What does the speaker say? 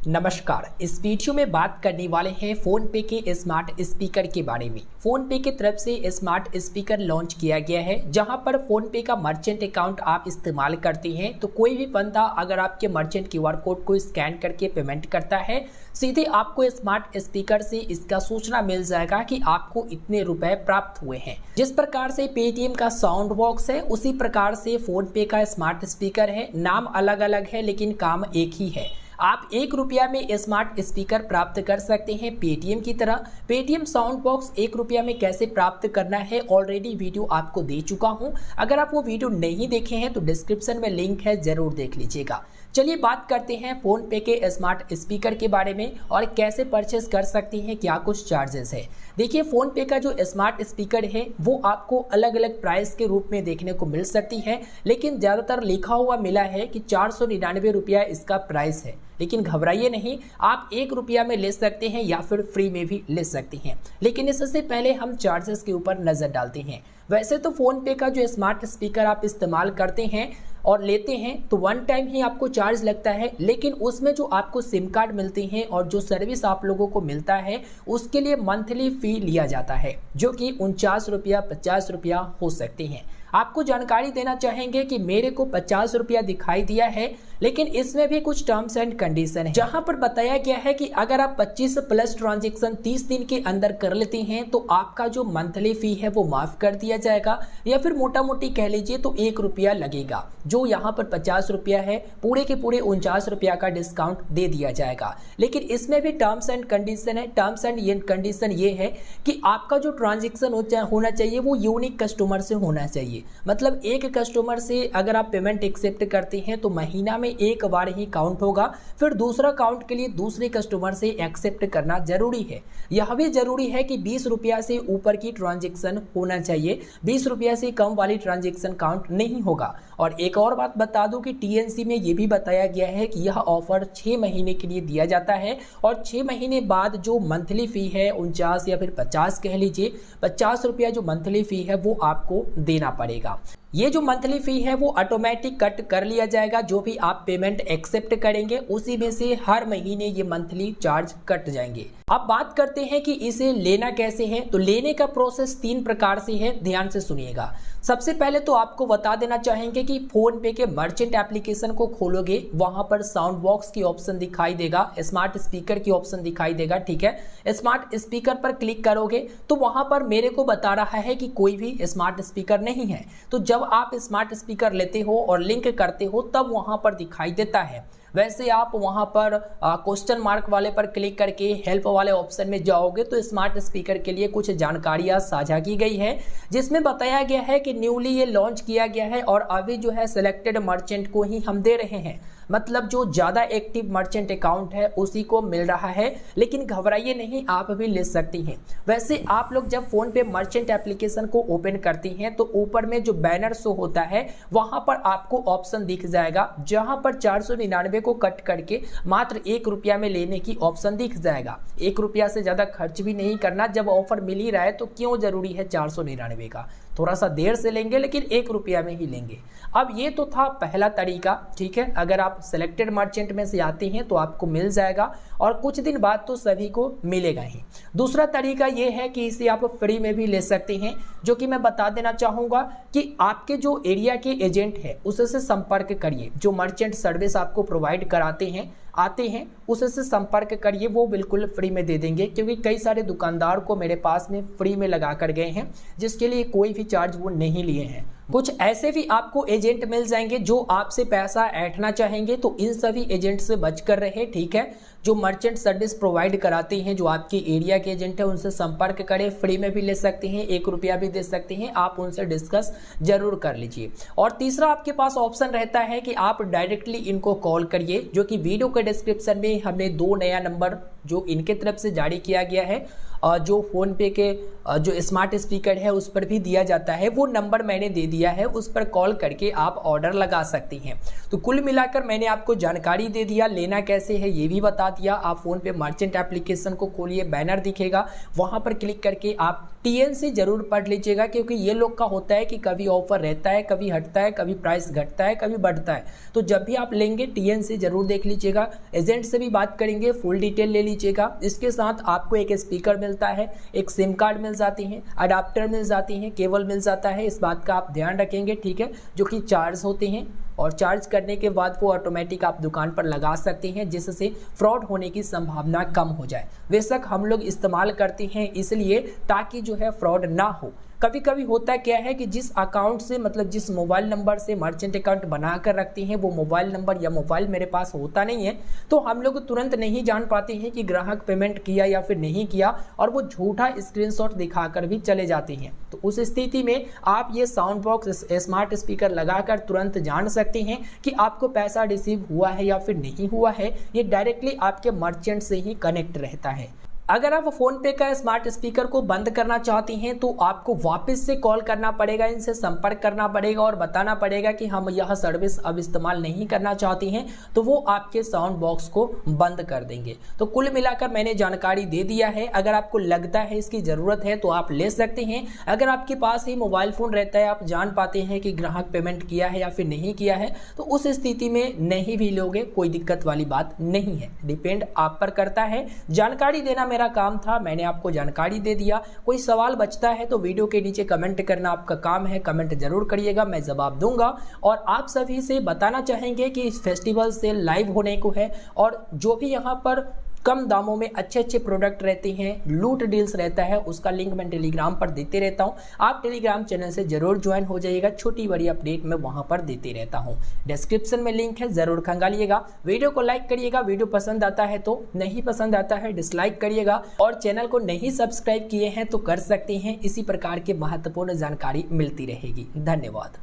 नमस्कार। इस वीडियो में बात करने वाले हैं फोन पे के स्मार्ट स्पीकर के बारे में। फोन पे की तरफ से स्मार्ट स्पीकर लॉन्च किया गया है, जहां पर फोन पे का मर्चेंट अकाउंट आप इस्तेमाल करते हैं तो कोई भी बंदा अगर आपके मर्चेंट क्यूआर कोड को स्कैन करके पेमेंट करता है, सीधे आपको स्मार्ट स्पीकर से इसका सूचना मिल जाएगा कि आपको इतने रुपए प्राप्त हुए हैं। जिस प्रकार से पेटीएम का साउंड बॉक्स है, उसी प्रकार से फोन पे का स्मार्ट स्पीकर है। नाम अलग अलग है लेकिन काम एक ही है। आप ₹1 में स्मार्ट स्पीकर प्राप्त कर सकते हैं पेटीएम की तरह। पेटीएम साउंड बॉक्स ₹1 में कैसे प्राप्त करना है ऑलरेडी वीडियो आपको दे चुका हूं। अगर आप वो वीडियो नहीं देखे हैं तो डिस्क्रिप्शन में लिंक है, जरूर देख लीजिएगा। चलिए बात करते हैं फोन पे के स्मार्ट स्पीकर के बारे में और कैसे परचेस कर सकते हैं, क्या कुछ चार्जेस है। देखिए, फोन पे का जो स्मार्ट स्पीकर है वो आपको अलग अलग प्राइस के रूप में देखने को मिल सकती है, लेकिन ज़्यादातर लिखा हुआ मिला है कि ₹499 इसका प्राइस है। लेकिन घबराइए नहीं, आप ₹1 में ले सकते हैं या फिर फ्री में भी ले सकते हैं। लेकिन इससे पहले हम चार्जेस के ऊपर नज़र डालते हैं। वैसे तो फोन पे का जो स्मार्ट स्पीकर आप इस्तेमाल करते हैं और लेते हैं तो वन टाइम ही आपको चार्ज लगता है, लेकिन उसमें जो आपको सिम कार्ड मिलते हैं और जो सर्विस आप लोगों को मिलता है उसके लिए मंथली फ़ी लिया जाता है, जो कि ₹49 ₹50 हो सकते हैं। आपको जानकारी देना चाहेंगे कि मेरे को ₹50 दिखाई दिया है, लेकिन इसमें भी कुछ टर्म्स एंड कंडीशन है, जहां पर बताया गया है कि अगर आप 25 प्लस ट्रांजेक्शन 30 दिन के अंदर कर लेते हैं तो आपका जो मंथली फी है वो माफ कर दिया जाएगा, या फिर मोटा मोटी कह लीजिए तो ₹1 लगेगा। जो यहाँ पर ₹50 है, पूरे के पूरे ₹49 का डिस्काउंट दे दिया जाएगा। लेकिन इसमें भी टर्म्स एंड कंडीशन है। टर्म्स एंड कंडीशन ये है कि आपका जो ट्रांजेक्शन होना चाहिए वो यूनिक कस्टमर से होना चाहिए। मतलब एक कस्टमर से अगर आप पेमेंट एक्सेप्ट करते हैं तो महीना में एक बार ही काउंट होगा, फिर दूसरा काउंट के लिए दूसरे कस्टमर से एक्सेप्ट करना जरूरी है। यह भी जरूरी है कि ₹20 से ऊपर की ट्रांजेक्शन होना चाहिए, ₹20 से कम वाली ट्रांजेक्शन काउंट नहीं होगा। और एक और बात बता दूं कि टीएनसी में ये भी बताया गया है कि यह ऑफर 6 महीने के लिए दिया जाता है, और 6 महीने बाद जो मंथली फी है 49 या फिर 50 कह लीजिए, ₹50 जो मंथली फी है वो आपको देना पड़ेगा। ये जो मंथली फी है वो ऑटोमेटिक कट कर लिया जाएगा। जो भी आप पेमेंट एक्सेप्ट करेंगे उसी में से हर महीने ये मंथली चार्ज कट जाएंगे। अब बात करते हैं कि इसे लेना कैसे है। तो लेने का प्रोसेस 3 प्रकार से है, ध्यान से सुनिएगा। सबसे पहले तो आपको बता देना चाहेंगे कि फोन पे के मर्चेंट एप्लीकेशन को खोलोगे, वहां पर साउंड बॉक्स की ऑप्शन दिखाई देगा, स्मार्ट स्पीकर की ऑप्शन दिखाई देगा, ठीक है। स्मार्ट स्पीकर पर क्लिक करोगे तो वहां पर मेरे को बता रहा है कि कोई भी स्मार्ट स्पीकर नहीं है। तो जब आप स्मार्ट स्पीकर लेते हो और लिंक करते हो तब वहां पर दिखाई देता है। वैसे आप वहां पर क्वेश्चन मार्क वाले पर क्लिक करके हेल्प वाले ऑप्शन में जाओगे तो स्मार्ट स्पीकर के लिए कुछ जानकारियां साझा की गई है, जिसमें बताया गया है कि न्यूली ये लॉन्च किया गया है और अभी जो है सिलेक्टेड मर्चेंट को ही हम दे रहे हैं। मतलब जो ज़्यादा एक्टिव मर्चेंट अकाउंट है उसी को मिल रहा है। लेकिन घबराइए नहीं, आप भी ले सकती हैं। वैसे आप लोग जब फोन पे मर्चेंट एप्लीकेशन को ओपन करती हैं तो ऊपर में जो बैनर शो होता है वहां पर आपको ऑप्शन दिख जाएगा, जहां पर 499 को कट करके मात्र ₹1 में लेने की ऑप्शन दिख जाएगा। ₹1 से ज़्यादा खर्च भी नहीं करना, जब ऑफर मिल ही रहा है तो क्यों जरूरी है 499 का। थोड़ा सा देर से लेंगे लेकिन ₹1 में ही लेंगे। अब ये तो था पहला तरीका, ठीक है। अगर आप सिलेक्टेड मर्चेंट में से आते हैं तो आपको मिल जाएगा और कुछ दिन बाद तो सभी को मिलेगा ही। दूसरा तरीका ये है कि इसे आप फ्री में भी ले सकते हैं, जो कि मैं बता देना चाहूँगा कि आपके जो एरिया के एजेंट है उससे संपर्क करिए। जो मर्चेंट सर्विस आपको प्रोवाइड कराते हैं आते हैं उससे संपर्क करिए, वो बिल्कुल फ्री में दे देंगे। क्योंकि कई सारे दुकानदार को मेरे पास में फ्री में लगा कर गए हैं, जिसके लिए कोई भी चार्ज वो नहीं लिए हैं। कुछ ऐसे भी आपको एजेंट मिल जाएंगे जो आपसे पैसा ऐंठना चाहेंगे, तो इन सभी एजेंट से बच कर रहे, ठीक है। जो मर्चेंट सर्विस प्रोवाइड कराते हैं, जो आपके एरिया के एजेंट है, उनसे संपर्क करें। फ्री में भी ले सकते हैं, ₹1 भी दे सकते हैं, आप उनसे डिस्कस जरूर कर लीजिए। और तीसरा आपके पास ऑप्शन रहता है कि आप डायरेक्टली इनको कॉल करिए, जो कि वीडियो के डिस्क्रिप्शन में हमने 2 नया नंबर जो इनके तरफ से जारी किया गया है, जो फोन पे के जो स्मार्ट स्पीकर है उस पर भी दिया जाता है, वो नंबर मैंने दे दिया है। उस पर कॉल करके आप ऑर्डर लगा सकती हैं। तो कुल मिलाकर मैंने आपको जानकारी दे दिया, लेना कैसे है ये भी बता दिया। आप फोन पे मर्चेंट एप्लीकेशन को खोलिए, बैनर दिखेगा, वहां पर क्लिक करके आप TN से जरूर पढ़ लीजिएगा, क्योंकि ये लोग का होता है कि कभी ऑफर रहता है, कभी हटता है, कभी प्राइस घटता है, कभी बढ़ता है। तो जब भी आप लेंगे TN से जरूर देख लीजिएगा। एजेंट से भी बात करेंगे, फुल डिटेल ले लीजिएगा। इसके साथ आपको एक स्पीकर मिलता है, एक सिम कार्ड मिल जाती है, अडाप्टर मिल जाती है, केबल मिल जाता है। इस बात का आप ध्यान रखेंगे, ठीक है, जो कि चार्ज होते हैं और चार्ज करने के बाद वो ऑटोमेटिक आप दुकान पर लगा सकते हैं, जिससे फ्रॉड होने की संभावना कम हो जाए। बेशक हम लोग इस्तेमाल करते हैं इसलिए ताकि जो है फ्रॉड ना हो। कभी कभी होता क्या है कि जिस अकाउंट से मतलब जिस मोबाइल नंबर से मर्चेंट अकाउंट बना कर रखते हैं वो मोबाइल नंबर या मोबाइल मेरे पास होता नहीं है, तो हम लोग तुरंत नहीं जान पाते हैं कि ग्राहक पेमेंट किया या फिर नहीं किया, और वो झूठा स्क्रीनशॉट दिखाकर भी चले जाते हैं। तो उस स्थिति में आप ये साउंड बॉक्स स्मार्ट स्पीकर लगाकर तुरंत जान सकते हैं कि आपको पैसा रिसीव हुआ है या फिर नहीं हुआ है। ये डायरेक्टली आपके मर्चेंट से ही कनेक्ट रहता है। अगर आप फोनपे का स्मार्ट स्पीकर को बंद करना चाहती हैं तो आपको वापस से कॉल करना पड़ेगा, इनसे संपर्क करना पड़ेगा और बताना पड़ेगा कि हम यह सर्विस अब इस्तेमाल नहीं करना चाहती हैं, तो वो आपके साउंड बॉक्स को बंद कर देंगे। तो कुल मिलाकर मैंने जानकारी दे दिया है। अगर आपको लगता है इसकी ज़रूरत है तो आप ले सकते हैं। अगर आपके पास ही मोबाइल फ़ोन रहता है, आप जान पाते हैं कि ग्राहक पेमेंट किया है या फिर नहीं किया है, तो उस स्थिति में नहीं भी लोगे, कोई दिक्कत वाली बात नहीं है। डिपेंड आप पर करता है। जानकारी देना मेरा काम था, मैंने आपको जानकारी दे दिया। कोई सवाल बचता है तो वीडियो के नीचे कमेंट करना आपका काम है, कमेंट जरूर करिएगा, मैं जवाब दूंगा। और आप सभी से बताना चाहेंगे कि इस फेस्टिवल सेल लाइव होने को है, और जो भी यहाँ पर कम दामों में अच्छे अच्छे प्रोडक्ट रहते हैं, लूट डील्स रहता है, उसका लिंक मैं टेलीग्राम पर देते रहता हूं। आप टेलीग्राम चैनल से जरूर ज्वाइन हो जाइएगा, छोटी बड़ी अपडेट मैं वहां पर देते रहता हूं। डिस्क्रिप्शन में लिंक है, जरूर खंगालिएगा। वीडियो को लाइक करिएगा, वीडियो पसंद आता है तो, नहीं पसंद आता है डिसलाइक करिएगा, और चैनल को नहीं सब्सक्राइब किए हैं तो कर सकते हैं। इसी प्रकार की महत्वपूर्ण जानकारी मिलती रहेगी। धन्यवाद।